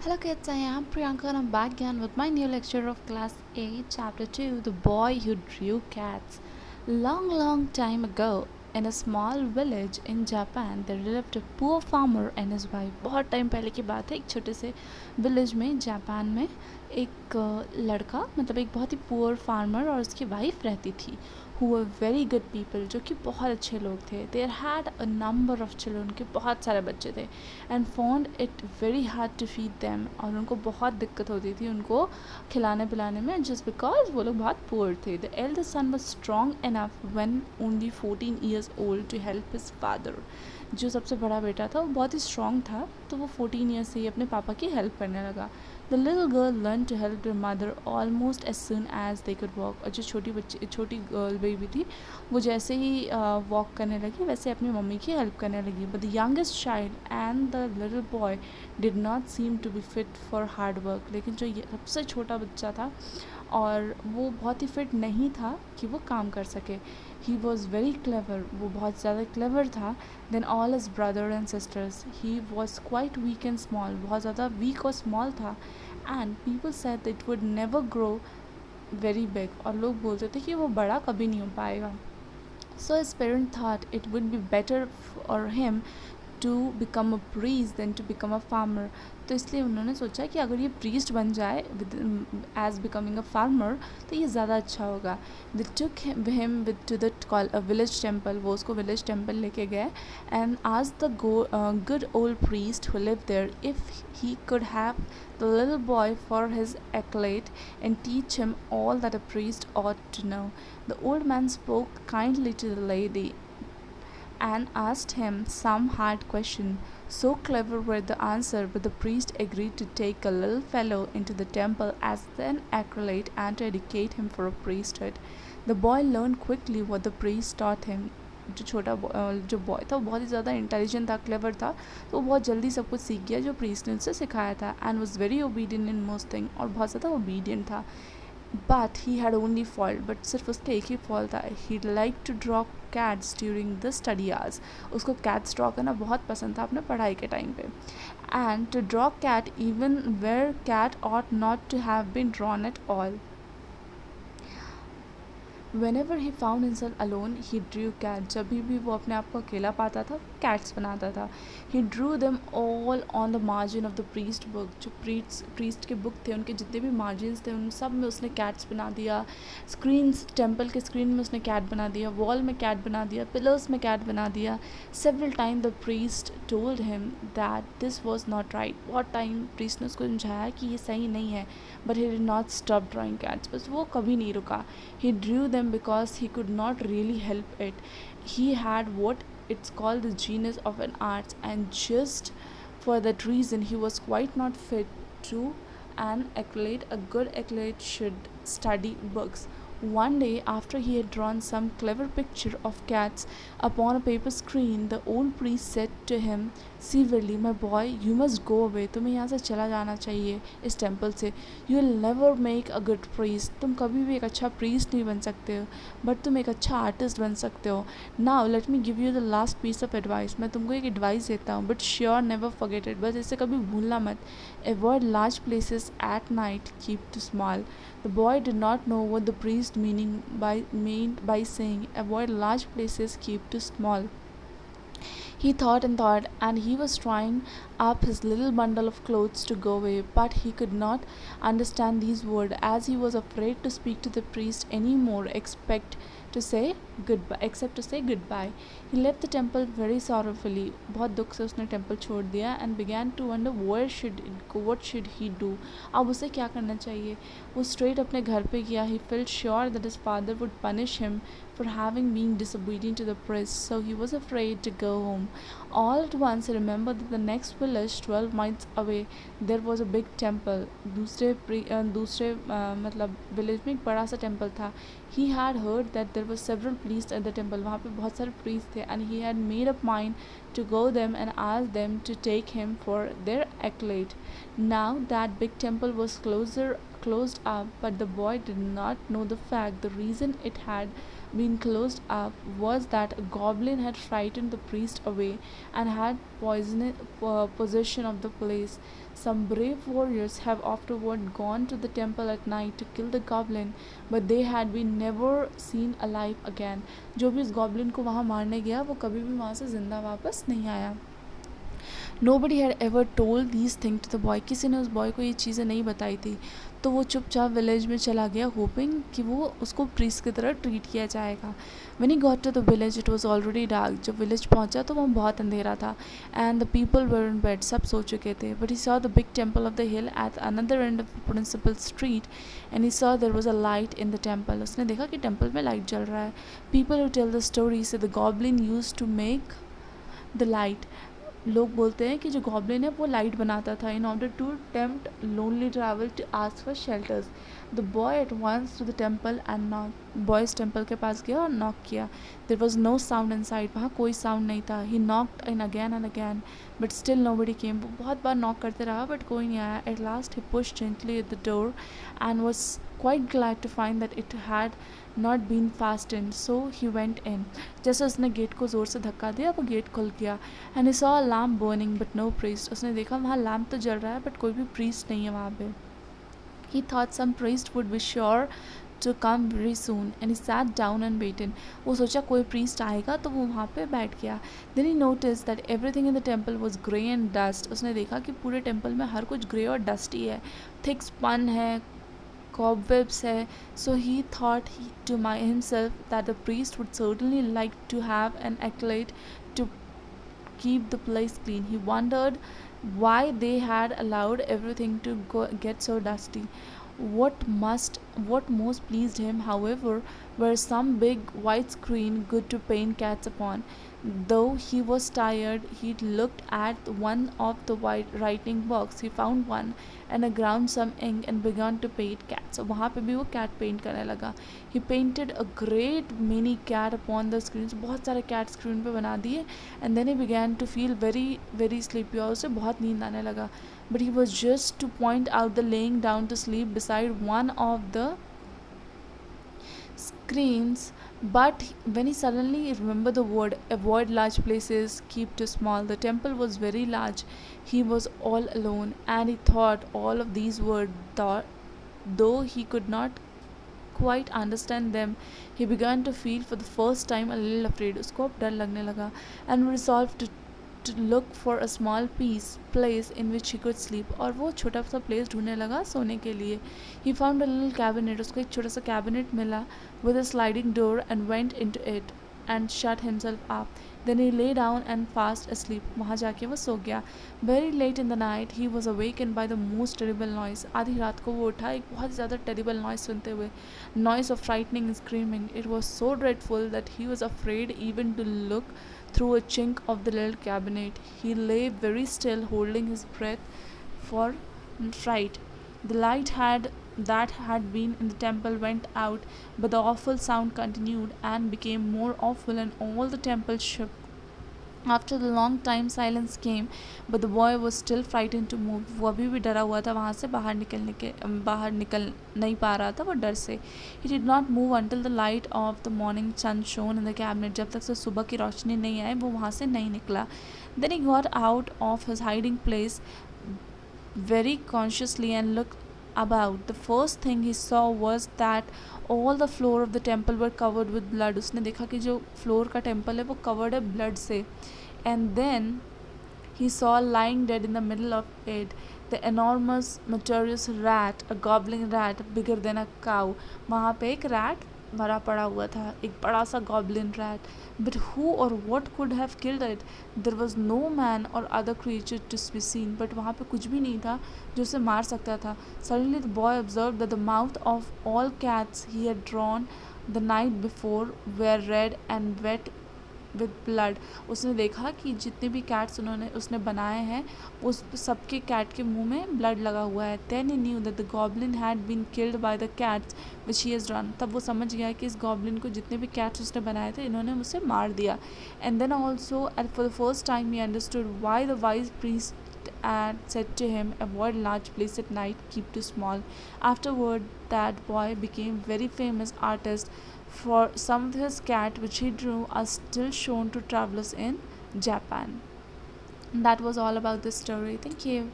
Hello kids, I am Priyanka and I'm back again with my new lecture of class 8, chapter 2, The Boy Who Drew Cats. Long time ago, in a small village in Japan, there lived a poor farmer and his wife. बहुत time पहले की बात है, एक छोटे से village में Japan में एक लड़का मतलब एक बहुत ही पुअर फार्मर और उसकी वाइफ रहती थी who were very good people, जो कि बहुत अच्छे लोग थे. They had a number of children, उनके बहुत सारे बच्चे थे and found it very hard to feed them, और उनको बहुत दिक्कत होती थी उनको खिलाने पिलाने में, just because वो लोग बहुत poor थे. The eldest son was strong enough when only 14 years old to help his father. जो सबसे बड़ा बेटा था वो बहुत ही स्ट्रॉन्ग था, तो वो 14 ईयर्स से ही अपने पापा की हेल्प करने लगा. The little girl learn to help their mother almost as soon as they could walk. और जो छोटी गर्ल बेबी थी वो जैसे ही वॉक करने लगी वैसे अपनी मम्मी की हेल्प करने लगी. But the youngest child and the little boy did not seem to be fit for hard work. लेकिन जो सबसे छोटा बच्चा था और वो बहुत ही फिट नहीं था कि वो काम कर सके. ही वॉज़ वेरी क्लेवर, वो बहुत ज़्यादा क्लेवर था than all his brother and sisters. He was quite weak and small, बहुत ज़्यादा वीक और स्मॉल था. And people said it would never grow very big, और लोग बोलते थे कि वो बड़ा कभी नहीं हो पाएगा. So his parent thought it would be better for him to become a priest than to become a farmer. तो इसलिए उन्होंने सोचा कि अगर ये प्रीस्ट बन जाए with age becoming a farmer तो ये ज़्यादा अच्छा होगा. They took him with to the village temple. वो उसको विलेज टेम्पल लेके गए एंड आज the good old priest who live there if he could have the little boy for his acolyte and teach him all that a priest ought to know. The old man spoke kindly to the lady and asked him some hard question. So clever were the answer, but the priest agreed to take a little fellow into the temple as an acolyte and to educate him for a priesthood. The boy learned quickly what the priest taught him. जो boy था वो बहुत ही ज़्यादा intelligent था, clever था, तो वो बहुत जल्दी सब कुछ सीख गया जो प्रीस्ट ने उससे सिखाया था. And was very obedient in most thing, और बहुत ज़्यादा ओबीडियंट था. But he had only fault, but सिर्फ उसका एक ही फॉल्ट था. He like to draw cats during the study hours. उसको कैट्स ड्रॉ करना बहुत पसंद था अपने पढ़ाई के टाइम पे. And to draw cat even where cat ought not to have been drawn at all. Whenever he found himself alone, he drew cats. जब भी वो अपने आप को अकेला पाता था cats बनाता था. He drew them all on the margin of the priest book. जो priest के book थे उनके जितने भी margins थे उन सब में उसने cats बना दिया. Screens, temple के screen में उसने cat बना दिया, wall में cat बना दिया, pillars में cat बना दिया. Several times the priest told him that this was not right. बहुत time priest ने उसको समझाया कि ये सही नहीं है, but he did not stop drawing cats. बस वो कभी नहीं रुका. He drew them because he could not really help it. He had what it's called the genius of an art, and just for that reason he was quite not fit to an acolyte. A good acolyte should study books. One day, after he had drawn some clever picture of cats upon a paper screen, the old priest said to him severely, "My boy, you must go away. तुम्हें यहाँ से चला जाना चाहिए इस temple से. You will never make a good priest. तुम कभी भी एक अच्छा priest नहीं बन सकते हो, बट तुम एक अच्छा आर्टिस्ट बन सकते हो. Now let me give you the last piece of advice. मैं तुमको एक एडवाइस देता हूँ, but sure never forget it. बस इसे कभी भूलना मत. Avoid large places at night. Keep to small." The boy did not know what the priest meant by saying, "Avoid large places, keep to small." He thought, and he was trying up his little bundle of clothes to go away, but he could not understand these words, as he was afraid to speak to the priest any more, except to say goodbye. He left the temple very sorrowfully. बहुत दुख से उसने temple छोड़ दिया and began to wonder where should it go, what should he do. अब उसे क्या करना चाहिए. वो straight अपने घर पे गया. He felt sure that his father would punish him for having been disobedient to the priest, so he was afraid to go home. All at once he remembered that the next village 12 miles away there was a big temple. दूसरे मतलब village में एक बड़ा सा temple था. He had heard that there were several priests at the temple. वहाँ पे बहुत सारे priests थे, and he had made up mind to go them and ask them to take him for their acolyte. Now that big temple was closed up, but the boy did not know the fact. The reason it had been closed up was that a goblin had frightened the priest away and had poisoned possession of the place. Some brave warriors have afterward gone to the temple at night to kill the goblin, but they had been never seen alive again. जो भी उस goblin को वहाँ मारने गया वो कभी भी वहाँ से ज़िंदा वापस नहीं आया. Nobody had ever told these things to the boy. किसी ने उस बॉय को ये चीज़ें नहीं बताई थी. तो वो चुपचाप विलेज में चला गया, होपिंग कि वो उसको प्रीस्ट की तरह ट्रीट किया जाएगा. When he got to the village, it was already dark. जब विलेज पहुंचा तो वहाँ बहुत अंधेरा था. And the people were in bed. सब सो चुके थे. But he saw the big temple of the hill at another end of the principal street, and he saw there was a light in the temple. उसने देखा कि temple में light जल रहा है. People who tell the story say the goblin used to make the light. लोग बोलते हैं कि जो गॉब्लिन है वो लाइट बनाता था in order to tempt lonely travel to ask for shelters. The boy at once to the temple and knock. Boys temple के पास गया और नॉक किया. There was no sound inside. वहाँ कोई साउंड नहीं था. He knocked in again and again but still nobody came. वो बहुत बार नॉक करते रहा बट कोई नहीं आया. At last he pushed gently at the door and was quite glad to find that it had not been fastened, so he went in. जैसे उसने gate को ज़ोर से धक्का दिया वो गेट खुल गया. And he saw a lamp burning but no priest. उसने देखा वहाँ लैम्प तो जल रहा है बट कोई भी priest नहीं है वहाँ पे. He thought some priest would be sure to come very soon and he sat down and waited. वो सोचा कोई priest आएगा तो वो वहाँ पे बैठ गया. Then he noticed that everything in the temple was grey and dust. उसने देखा कि पूरे टेम्पल में हर कुछ ग्रे और डस्टी है. थिक स्पन है, cobwebs है. So he thought to himself that the priest would certainly like to have an acolyte to keep the place clean. He wondered why they had allowed everything to get so dusty. What most pleased him, however, were some big white screen good to paint cats upon. Though he was tired, he looked at one of the white writing box. He found one and ground some ink and began to paint cats. So वहाँ पे भी वो cat paint करने लगा. He painted a great many cat upon the screens. बहुत सारे cat screen पे बना दिए. And then he began to feel very sleepy. और उसे बहुत नींद आने लगा. But he was just to point out the laying down to sleep beside one of the screens. But when he suddenly remembered the word avoid large places, keep to small. The temple was very large. He was all alone and he thought all of these words, though he could not quite understand them. He began to feel for the first time a little afraid. उसको अब डर लगने लगा. And resolved to look for a small place in which he could sleep. और वो छोटा सा place ढूंढने लगा सोने के लिए. He found a little cabinet. उसको एक छोटा सा cabinet मिला with a sliding door and went into it and shut himself up. Then he lay down and fast asleep. वहाँ जाके वो सो गया. Very late in the night he was awakened by the most terrible noise. आधी रात को वो उठा एक बहुत ज़्यादा terrible noise सुनते हुए. Noise of frightening and screaming. It was so dreadful that he was afraid even to look through a chink of the little cabinet. He lay very still, holding his breath for fright. The light that had been in the temple went out, but the awful sound continued and became more awful, and all the temple shook. After the long time silence came, but the boy was still frightened to move. वो अभी भी डरा हुआ था वहाँ से बाहर निकल नहीं पा रहा था वो डर से. He did not move until the light of the morning sun shone in the cabinet. जब तक से सुबह की रोशनी नहीं आई वो वहाँ से नहीं निकला. Then he got out of his hiding place very consciously and looked about. The first thing he saw was that all the floor of the temple were covered with blood. उसने देखा कि जो फ्लोर का temple है वो covered है blood से. And then he saw lying dead in the middle of it the enormous mysterious rat, a goblin rat bigger than a cow. वहाँ पे एक rat मरा पड़ा हुआ था, एक बड़ा सा goblin rat. But who or what could have killed it? There was no man or other creature to be seen. But वहाँ पे कुछ भी नहीं था जो उसे मार सकता था. Suddenly the boy observed that the mouth of all cats he had drawn the night before were red and wet with blood. उसने देखा कि जितने भी कैट्स उसने बनाए हैं उस सबके कैट के मुंह में ब्लड लगा हुआ है. Then he knew that the goblin had been killed by the cats which he has drawn. तब वो समझ गया कि इस goblin को जितने भी कैट्स उसने बनाए थे इन्होंने उसे मार दिया. And then also for the first time he understood why the wise priest and said to him, avoid large places at night, keep too small. Afterward, that boy became very famous artist, for some of his cat which he drew are still shown to travelers in Japan. That was all about this story. Thank you.